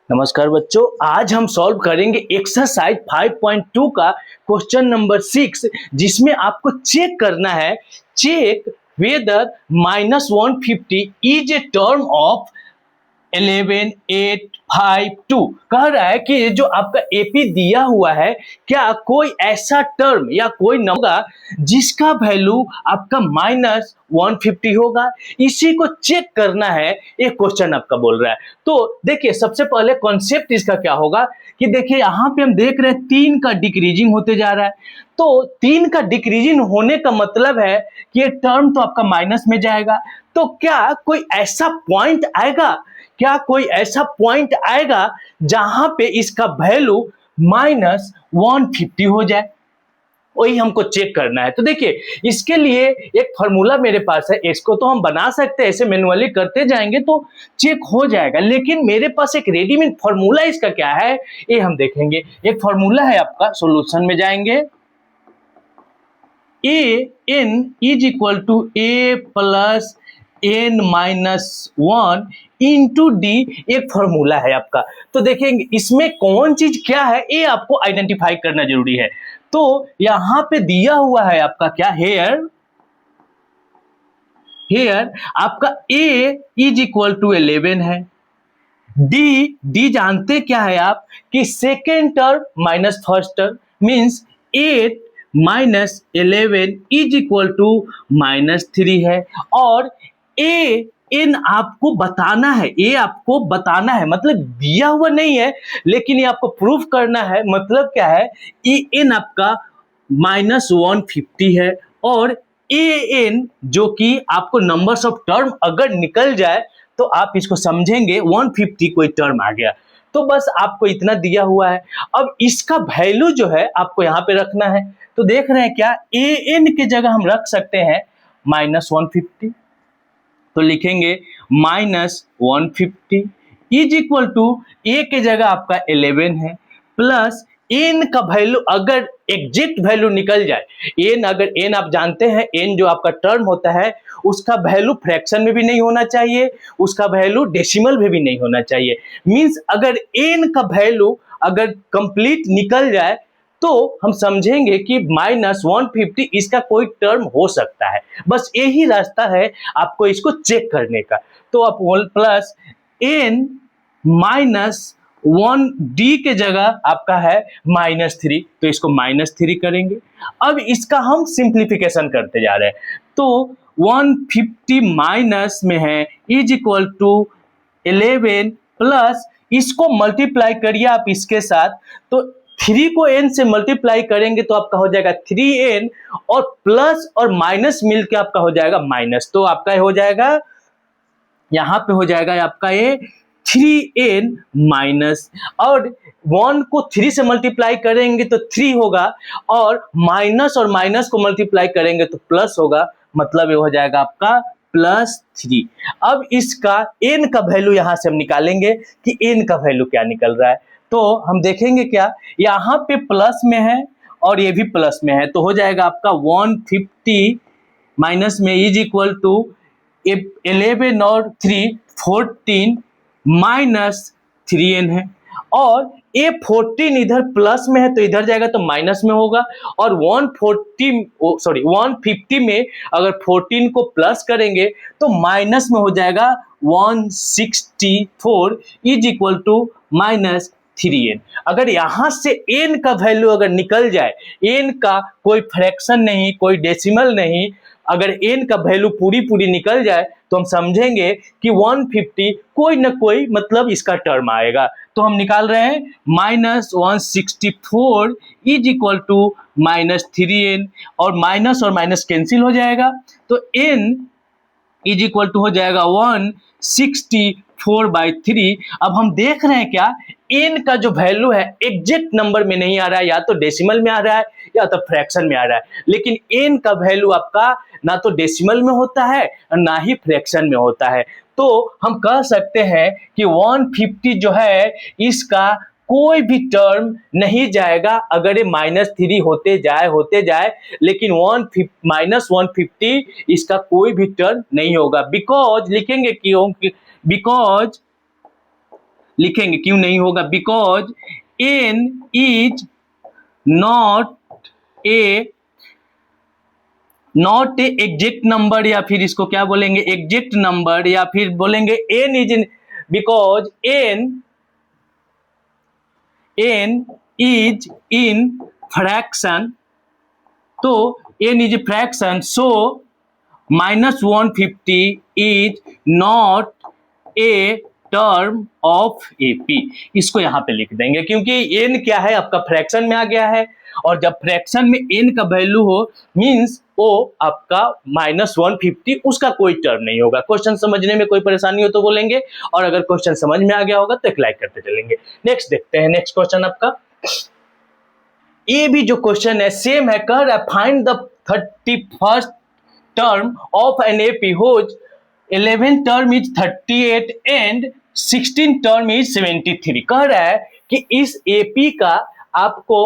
नमस्कार बच्चों, आज हम सॉल्व करेंगे एक्सरसाइज 5.2 का क्वेश्चन नंबर 6, जिसमें आपको चेक करना है check whether -150 is a term of 11852। कह रहा है कि जो आपका एपी दिया हुआ है, क्या कोई ऐसा टर्म या कोई नंबर जिसका वैल्यू आपका -150 होगा, इसी को चेक करना है। एक क्वेश्चन आपका बोल रहा है। तो देखिए, सबसे पहले कॉन्सेप्ट इसका क्या होगा कि देखिए यहाँ पे हम देख रहे हैं 3 का डिक्रीजिंग होते जा रहा है। तो 3 का डिक्रीजिंग होने का मतलब है कि ये टर्म तो आपका माइनस में जाएगा। तो क्या कोई ऐसा पॉइंट आएगा जहां पे इसका वैल्यू -150 हो जाए? वही हमको चेक करना है। तो देखिए, इसके लिए एक फॉर्मूला मेरे पास है। इसको तो हम बना सकते हैं, ऐसे मैन्युअली करते जाएंगे तो चेक हो जाएगा, लेकिन मेरे पास एक रेडीमेड फॉर्मूला इसका क्या है ये हम देखेंगे। एक फॉर्मूला है आपका, सॉल्यूशन में जाएंगे, an is equal to a plus n-1 into D, एक फॉर्मूला है आपका। तो देखेंगे इसमें कौन चीज क्या है, ये आपको आइडेंटिफाई करना जरूरी है। तो यहां पे दिया हुआ है आपका क्या, हेयर आपका a इज इक्वल टू 11 है। डी जानते क्या है आप कि second term minus first term, means 8 minus 11 is equal to -3 है। और एन आपको बताना है, मतलब दिया हुआ नहीं है, लेकिन ये आपको प्रूफ करना है। मतलब क्या है, एन आपका -150 है और एन जो कि आपको नंबर्स ऑफ टर्म अगर निकल जाए तो आप इसको समझेंगे 150 कोई टर्म आ गया। तो बस आपको इतना दिया हुआ है। अब इसका वैल्यू जो है आपको यहाँ पे रखना है। तो देख रहे हैं क्या, एन के जगह हम रख सकते हैं -150। तो लिखेंगे -150 इज इक्वल टू ए के जगह आपका 11 है, प्लस एन का वैल्यू अगर एग्जैक्ट वैल्यू निकल जाए, एन आप जानते हैं, एन जो आपका टर्म होता है उसका वैल्यू फ्रैक्शन में भी नहीं होना चाहिए, उसका वैल्यू डेसिमल में भी नहीं होना चाहिए। मींस अगर एन का वैल्यू अगर कंप्लीट निकल जाए तो हम समझेंगे कि -150 इसका कोई टर्म हो सकता है। बस यही रास्ता है आपको इसको चेक करने का। तो आप प्लस एन -1 डी के जगह आपका है -3, तो इसको -3 करेंगे। अब इसका हम सिंप्लीफिकेशन करते जा रहे हैं। तो 150 माइनस में है इज इक्वल टू 11 प्लस इसको मल्टीप्लाई करिए आप इसके साथ, तो 3 को n से मल्टीप्लाई करेंगे तो आपका हो जाएगा 3n, और प्लस और माइनस मिलके आपका हो जाएगा माइनस। तो आपका हो जाएगा यहाँ पे हो जाएगा आपका ये 3n माइनस, और 1 को 3 से मल्टीप्लाई करेंगे तो 3 होगा, और माइनस को मल्टीप्लाई करेंगे तो प्लस होगा। मतलब ये हो जाएगा आपका +3। अब इसका n का वैल्यू यहां से हम निकालेंगे कि n का वैल्यू क्या निकल रहा है। तो हम देखेंगे क्या, यहाँ पे प्लस में है और ये भी प्लस में है, तो हो जाएगा आपका 150 माइनस में इज इक्वल टू 11 और 3 14 -3n है, और ये 14 इधर प्लस में है तो इधर जाएगा तो माइनस में होगा, और 150 में अगर 14 को प्लस करेंगे तो माइनस में हो जाएगा 164 इज इक्वल टू -3n। अगर यहां से n का वैल्यू अगर निकल जाए, n का कोई फ्रैक्शन नहीं, कोई डेसिमल नहीं, अगर n का वैल्यू पूरी निकल जाए तो हम समझेंगे कि 150 कोई ना कोई मतलब इसका टर्म आएगा। तो हम निकाल रहे हैं -164 इज इक्वल टू -3n, और माइनस कैंसिल हो जाएगा, तो n इज इक्वल टू हो जाएगा 164/3। अब हम देख रहे हैं क्या, n का जो वैल्यू है एग्जैक्ट नंबर में नहीं आ रहा है, या तो डेसिमल में आ रहा है या तो फ्रैक्शन में आ रहा है, लेकिन n का वैल्यू आपका ना तो डेसिमल में होता है और ना ही फ्रैक्शन में होता है। तो हम कह सकते हैं कि 150 जो है इसका कोई भी टर्म नहीं जाएगा अगर ये -3 होते जाए, लेकिन -150 इसका कोई भी टर्म नहीं होगा। बिकॉज लिखेंगे क्यों, बिकॉज लिखेंगे, क्यों नहीं होगा, because n is not a exact number, या फिर इसको क्या बोलेंगे, एग्जैक्ट नंबर, या फिर बोलेंगे n is because n is in fraction, तो n is fraction, so -150 is not a term of AP। इसको यहां पे लिख देंगे क्योंकि n क्या है आपका फ्रैक्शन में आ गया है, और जब फ्रैक्शन में n का वैल्यू हो मींस वो आपका -150 उसका कोई टर्म नहीं होगा। क्वेश्चन समझने में कोई परेशानी हो तो बोलेंगे, और अगर क्वेश्चन समझ में आ गया होगा तो एक लाइक करते चलेंगे। नेक्स्ट देखते हैं, नेक्स्ट क्वेश्चन आपका ये भी जो क्वेश्चन है सेम है, कह रहा है find the 31st term of an AP whose 11th term is 38 and 16 term is 73। कह रहा है कि इस AP का आपको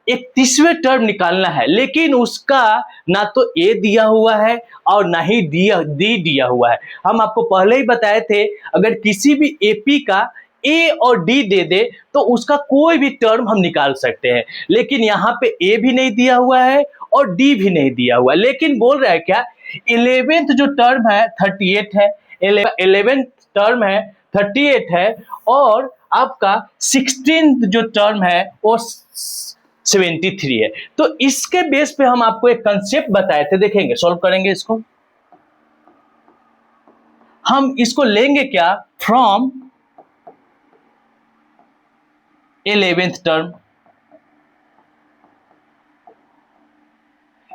31वें टर्म निकालना है, लेकिन उसका ना तो A दिया हुआ है और ना ही D दिया हुआ है। हम आपको पहले ही बताए थे अगर किसी भी AP का A और D दे दे तो उसका कोई भी टर्म हम निकाल सकते हैं, लेकिन यहाँ पे A भी नहीं दिया हुआ है और D भी नहीं दिया हुआ है, लेकिन बोल रहा है क्या 11th जो टर्म है 38 है, 11th टर्म है 38 है, और आपका 16th जो टर्म है वो 73 है। तो इसके बेस पे हम आपको एक कंसेप्ट बताए थे, देखेंगे सॉल्व करेंगे इसको। हम इसको लेंगे क्या, from 11th term,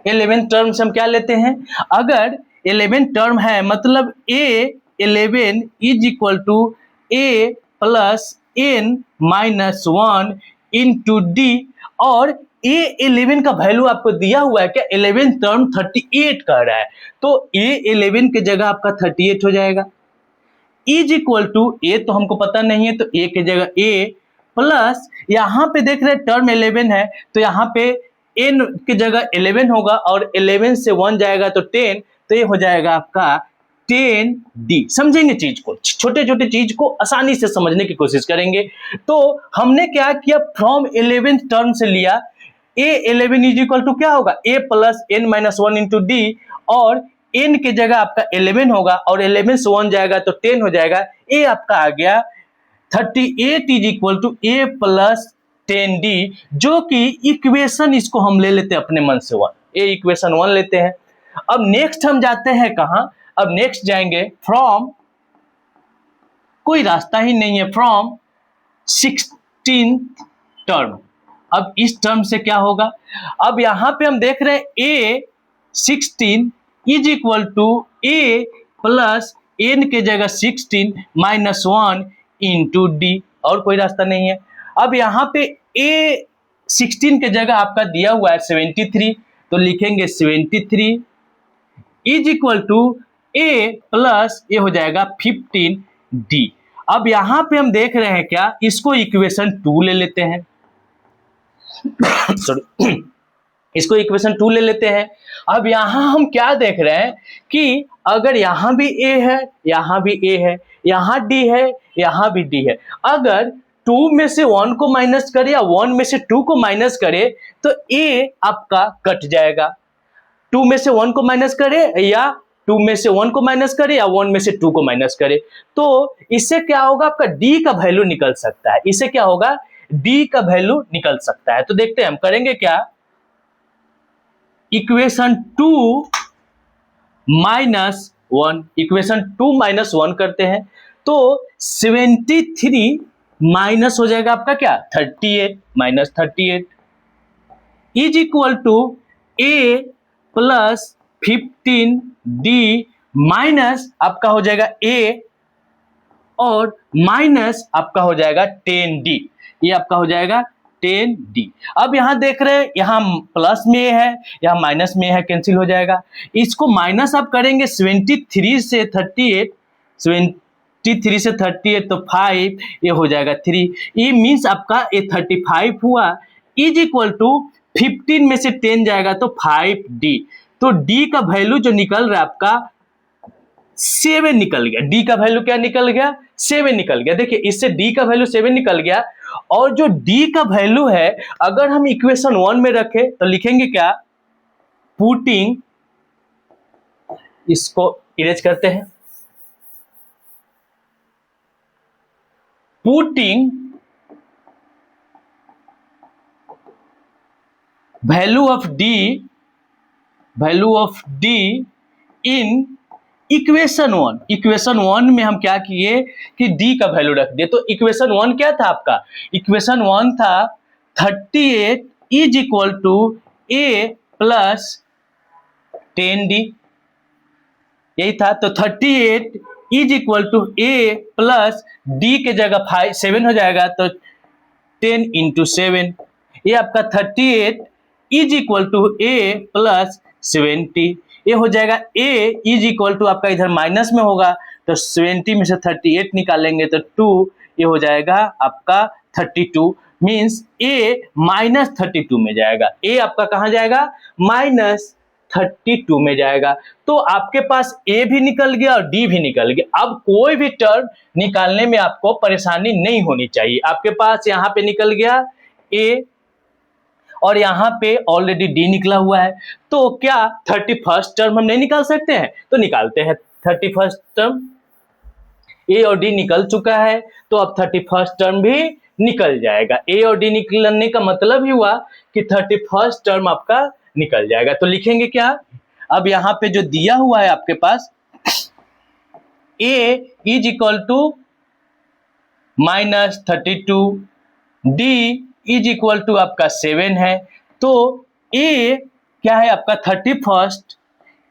11th term से हम क्या लेते हैं, अगर 11th टर्म है मतलब A11 is equal to A plus n minus 1 into D, और A11 का वैल्यू आपको दिया हुआ है क्या, 11th टर्म 38 कह रहा है, तो A11 की जगह आपका 38 हो जाएगा, इज इक्वल टू A तो हमको पता नहीं है तो A की जगह A प्लस यहाँ पे देख रहे हैं टर्म 11 है तो यहाँ पे n की जगह 11 होगा और 11 से 1 जाएगा तो 10, तो ये हो जाएगा आपका 10D। समझेंगे चीज को, छोटे छोटे चीज को आसानी से समझने की कोशिश करेंगे। तो हमने क्या किया, फ्रॉम 11th टर्म से लिया A11 इज इक्वल टू क्या होगा, A plus n minus 1 into D, और n की जगह आपका 11 होगा और 11 से 1 जाएगा तो 10 हो जाएगा, A आपका आ गया 38 is equal to A plus 10D, जो कि इक्वेशन इसको हम ले लेते हैं अपने मन से 1, A इक्वेशन 1 लेते हैं। अब नेक्स्ट हम जाते हैं कहां, अब नेक्स्ट जाएंगे फ्रॉम, कोई रास्ता ही नहीं है, फ्रॉम 16th टर्म। अब इस टर्म से क्या होगा, अब यहां पे हम देख रहे हैं A16 is equal to A plus n के जगह 16 माइनस 1 इंटू D, और कोई रास्ता नहीं है। अब यहाँ पे A16 के जगह आपका दिया हुआ है 73, तो लिखेंगे 73 is equal to A plus ये हो जाएगा 15D। अब यहाँ पे हम देख रहे हैं क्या, इसको इक्वेशन 2 ले लेते हैं सॉरी इसको इक्वेशन 2 ले लेते हैं। अब यहां हम क्या देख रहे हैं कि अगर यहां भी A है, यहां भी A है, यहां D है, यहां भी D है, अगर 2 में से 1 को माइनस करे या 1 में से 2 को माइनस करे तो A आपका कट जाएगा, 2 में से 1 को माइनस करे या 2 में से 1 को माइनस करे या 1 में से 2 को माइनस करे, तो इससे क्या होगा, आपका D का वैल्यू निकल सकता है, इससे क्या होगा, D का वैल्यू निकल सकता है। तो देखते हैं हम करेंगे क्या, इक्वेशन 2 माइनस 1, इक्वेशन 2 माइनस 1 करते हैं तो 73 माइनस हो जाएगा आपका क्या, 38 minus 38 is equal to A plus 15D minus आपका हो जाएगा A और माइनस आपका हो जाएगा 10D, ये आपका हो जाएगा 10D। अब यहां देख रहे हैं यहां प्लस में है, यहां माइनस में है, कैंसिल हो जाएगा, इसको माइनस आप करेंगे 73 से 38, 73 से 38 तो 5, ये हो जाएगा 3, ये मीन्स आपका ये 35 हुआ, इज इक्वल टू 15 में से 10 जाएगा तो 5D, तो D का वैल्यू जो निकल रहा है आपका 7 निकल गया। डी का वैल्यू क्या निकल गया? 7 निकल गया। देखिए इससे डी का वैल्यू 7 निकल गया, और जो डी का वैल्यू है अगर हम इक्वेशन 1 में रखें तो लिखेंगे क्या? पुटिंग, इसको इरेज करते हैं, putting value of D in equation 1। Equation 1 में हम क्या किए कि डी का वैल्यू रख दिए। तो इक्वेशन 1 क्या था आपका? इक्वेशन 1 था 38 is equal to A plus 10d, यही था। तो 38 is equal to A plus D के जगह 7 हो जाएगा, तो 10 इंटू 7, ये आपका 38 is equal to A plus 70, ये हो जाएगा। ए इज इक्वल टू आपका इधर माइनस में होगा, तो 70 में से 38 निकालेंगे तो 2, ये हो जाएगा आपका 32, मीन्स ए माइनस 32 में जाएगा। ए आपका कहाँ जाएगा? माइनस 32 में जाएगा। तो आपके पास ए भी निकल गया और डी भी निकल गया। अब कोई भी टर्म निकालने में आपको परेशानी नहीं होनी चाहिए। आपके पास यहाँ पे निकल गया ए और यहाँ पे ऑलरेडी डी निकला हुआ है, तो क्या 31st टर्म हम नहीं निकाल सकते हैं? तो निकालते हैं 31st टर्म। ए और डी निकल चुका है, तो अब 31st टर्म भी निकल जाएगा। ए और डी निकलने का मतलब ही हुआ कि 31st टर्म आपका निकल जाएगा। तो लिखेंगे क्या? अब यहाँ पे जो दिया हुआ है आपके पास, A is equal to -32, D is equal to आपका 7 है, तो ए क्या है आपका 31st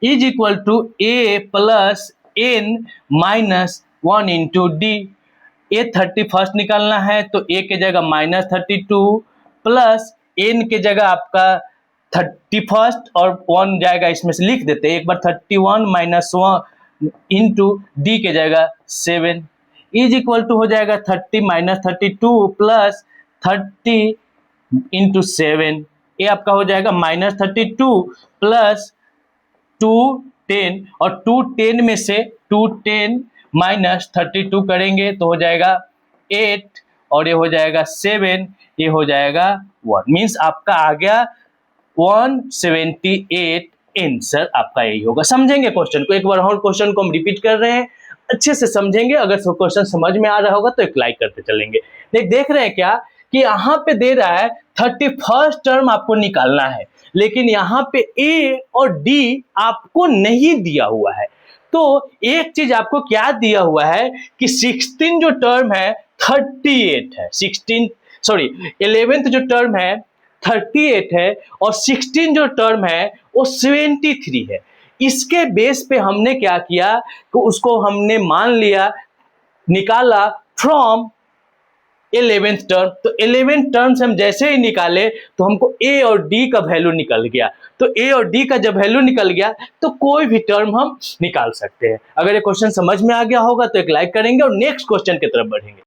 is equal to A plus N minus 1 into D. A 31st निकालना है तो ए के जगह -32 प्लस एन के जगह आपका 31st और 1 जाएगा, इसमें से लिख देते हैं एक बार, 31 माइनस 1 इंटू डी के जगह 7 इज इक्वल टू हो जाएगा 30 माइनस 32 प्लस 30 इंटू 7, ये आपका हो जाएगा -32 प्लस 210, और 210 में से 210 माइनस 32 करेंगे तो हो जाएगा 8, और ये हो जाएगा 7, ये हो जाएगा 1, मीन्स आपका आ गया 178 आंसर आपका यही होगा। समझेंगे क्वेश्चन को, एक बार और क्वेश्चन को हम रिपीट कर रहे हैं, अच्छे से समझेंगे। अगर क्वेश्चन समझ में आ रहा होगा तो एक लाइक करते चलेंगे। देख रहे हैं क्या कि यहाँ पे दे रहा है 31st टर्म आपको निकालना है, लेकिन यहाँ पे ए और डी आपको नहीं दिया हुआ है। तो एक चीज आपको क्या दिया हुआ है कि 16 जो टर्म है 38 है, 11th जो टर्म है 38 है, और 16 जो टर्म है वो 73 है। इसके बेस पे हमने क्या किया कि उसको हमने मान लिया, निकाला फ्रॉम 11th टर्म। तो 11th टर्म से हम जैसे ही निकाले तो हमको ए और डी का वैल्यू निकल गया। तो ए और डी का जब वैल्यू निकल गया तो कोई भी टर्म हम निकाल सकते हैं। अगर ये क्वेश्चन समझ में आ गया होगा तो एक लाइक करेंगे और नेक्स्ट क्वेश्चन की तरफ बढ़ेंगे।